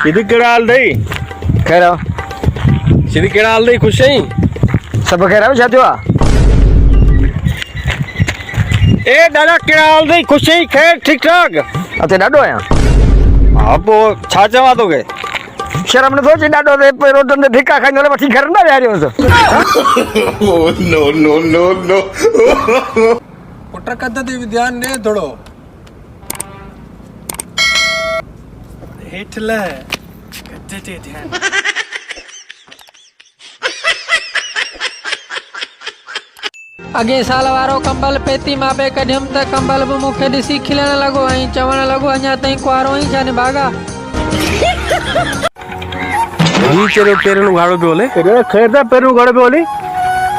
सिधी कहिड़ा हाल अथई? खैर आओ। सिधी कहिड़ा हाल अथई? ख़ुशि आहीं? सभु खैर आओ। छा थियो आहे? ए दादा कहिड़ा हाल अथई? ख़ुशि आहीं? ख़ैर ठीक ठाक? अते ॾाढो आहियां। हा पोइ छा चवां तोखे? शर्म नथो अचे? ॾाढो रोडनि ते धिका खाईंदो वठी घर न विहारियोसि। नो नो नो नो पुट कद ते भी ध्यान दे थोड़ो। हेठ ले कद ते ध्यान। अगे साल वारो कंबल पेती मां पे कढियम त कंबल भी मुखे दिसी खिलण लगो ऐं चवण लगो अञा ताईं कुआरो ही छा भागा। ही तेरे पेरन गाड़ो पे बोले? अरे खैर था पेरू गाड़ो पे बोली।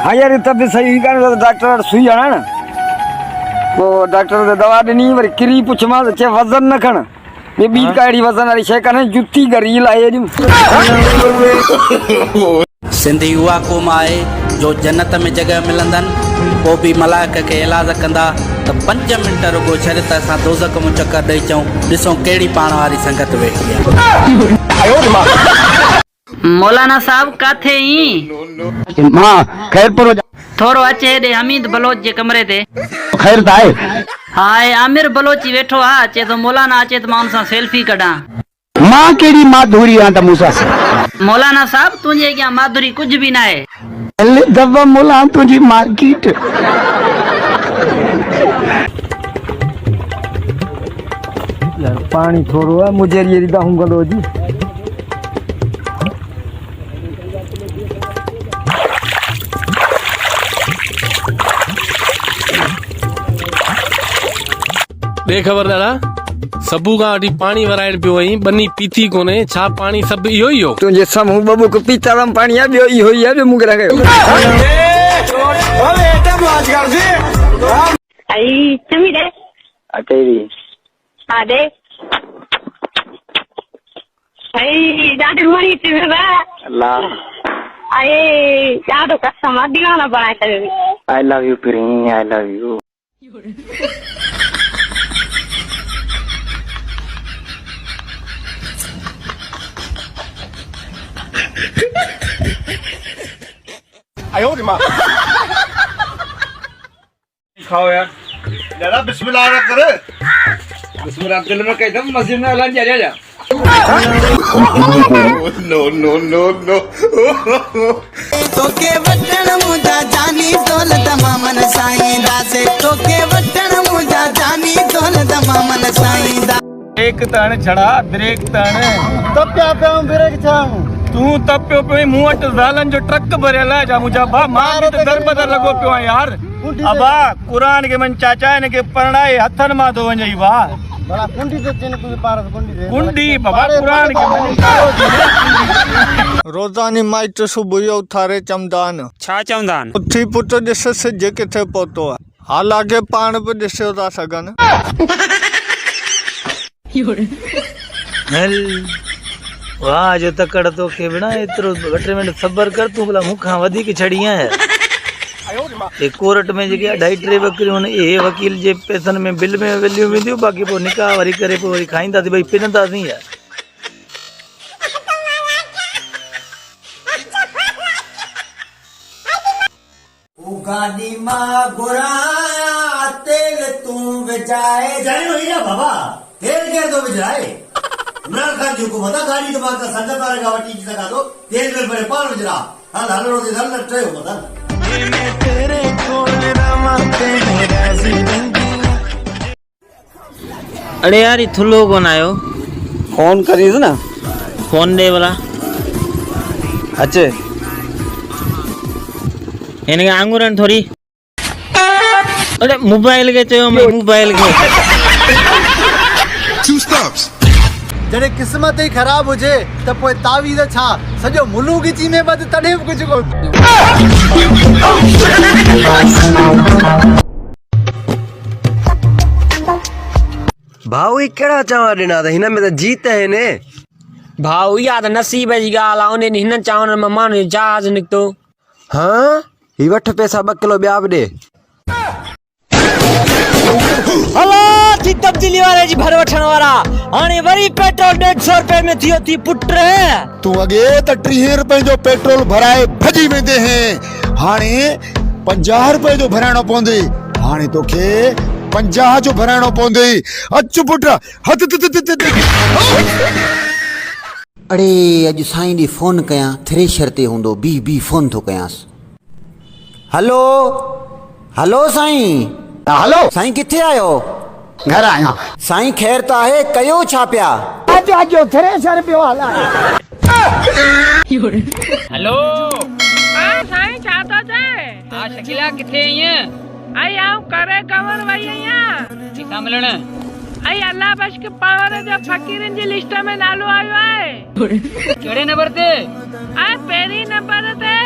हाँ यार तब सही कान डॉक्टर सुई जाना ना। वो डॉक्टर ने दवा ॾिनी वरी किरी पुछमांसि चए वज़न न खण। ये ॿी काड़ी वज़न वारी शइ कान्हे जुती गरील आहे एॾी। सिंधी उहा क़ौम आहे जो जन्नत में जगह मिलंदनि पोइ बि मलाइक खे इलाज कंदा त 5 मिंट रुगो छॾ त असां दोज़ख में चकर ॾेई अचूं ॾिसूं कहिड़ी पाण वारी संगत वेठी आहे। मौलाना साहब काथे ही? हाँ खैरपुर थोरो अचे हेॾे हमीद बलोच जे कमरे ते। खैर त आहे? हाय आमिर बलोची वेठो आहे अचे तो मौलाना अचे तो मां उन सां सेल्फी कढां। मां कहिड़ी माधुरी आहियां त मूंसां? मौलाना साहब तुंहिंजे अॻियां माधुरी कुझु बि न आहे। हले दफ़ा मुला तुंहिंजी मार्केट। यार पानी थोड़ो है मुझे ये रिदा हूँ गलो जी। दे खबर दादा सबू का वठी पानी वराइण पियो आई बनी पीती कोने छा पानी सब इहो ही हो? तुझे साम्हूं बबू को पीता रम पानी है बियो इहो ही है बे मुंगे रखे। आई चमी दे अकेली हाँ दे आई ॾाढी वणी थी वेंदा अल्लाह आई ॾाढो कसम दीवाना बनाए छॾियो। आई लव यू प्रिय आई लव यू। आयो रे मां खाओ यार दादा बिस्मिल्लाह ना कर। बिस्मिल्लाह दिल में कह दम मस्जिद में ऐलान जा जा। नो नो नो नो तोके वटण मुंहिंजा जानी दौलत मामन साईं दासे तोके वटण मुंहिंजा जानी दौलत मामन साईं दा। एक तण छड़ा ब्रेक तण तब क्या पे ब्रेक छाऊं तू तब पियो पे मूं वटि ज़ालन जो ट्रक भरियल आहे जा मुंहिंजा भा मां बि त दर बदर लॻो पियो आहियां यार। अबा क़ुरान के मन चाचा इन के पढ़ाए हथन मां तो वञई वाह बड़ा कुंडी ते चेन को पार कुंडी दे कुंडी बाबा क़ुरान के रोज़ानी माइट सुबुह जो उथारे चमदान छा चवंदान उथी पुट ॾिस सिज किथे पहुतो आहे हालांकि पाण बि ॾिसो था सघनि। वाह जो तकड़ तो के बिना एतिरो 2 मिनट सबर कर तू भला मुखां वधीक छड़ी है। ये कोर्ट में जेके 2.5-3 बकरियूं ये वकील जे पैसनि में बिल में वैल्यू वेंदियूं बाक़ी पोइ निकाह वरी करे पोइ वरी खाईंदासीं भई पिनंदासीं यार। गाड़ी मां घुराया तेल तू विझाए जाने वही ना बाबा तेल के तो बिजराए इमरान खान जी को बता गाड़ी तो बात का संदर्भ वाले का वटी जगह दो तेल में बड़े पार बिजरा हां हल रोटी हल नटे हो बता मैं तेरे कोल रवा तेरे राज़ी अरे यार ये थुल्लो कौन आयो? फोन करीस ना फोन दे वाला अच्छे इनके आंगुरन थोड़ी अरे मोबाइल के चयो मैं मोबाइल के जड़े किस्मत ही खराब हो जे त पोइ तावीज़ छा सजो मुलुक ची में बद तड़े कुछ को भाऊ ही केड़ा चावा देना था हिना में तो जीत है ने भाऊ या त नसीब जी ॻाल्हि आहे उन हिन चांवरनि में माण्हू जो जहाज निकितो। हाँ ही वठ पैसा 2 किलो ॿिया बि ॾे। हलो जी तब्दीली बिजली वाले जी भर वठण वारा हाणे वरी पेट्रोल 150 रुपए में थियो थी पुट तू अगे त 30 रुपए जो पेट्रोल भराए भजी वेंदे हैं हाणे 50 रुपए जो भराइणो पवंदे हाणे तोखे 50 जो भराइणो पवंदे अच पुट हथ अड़े अॼु साईं ॾे फोन कयां थ्रेशर ते हूंदो बी फोन थो कयांसि हेलो हेलो साईं हेलो साईं किथे आयो घर आया साईं ख़ैर त आहे कयो छा पिया आज थ्रेशर पियो हलाए हेलो हां साईं छा तो चए हां शकीला किथे आहीं आई आऊं करे कवर वई आहियां ठीका मिलण आई अल्लाह बख्श के पावर जो फकीरन जी लिस्ट में नालो आयो है केड़े नंबर ते आ पहिरीं नंबर ते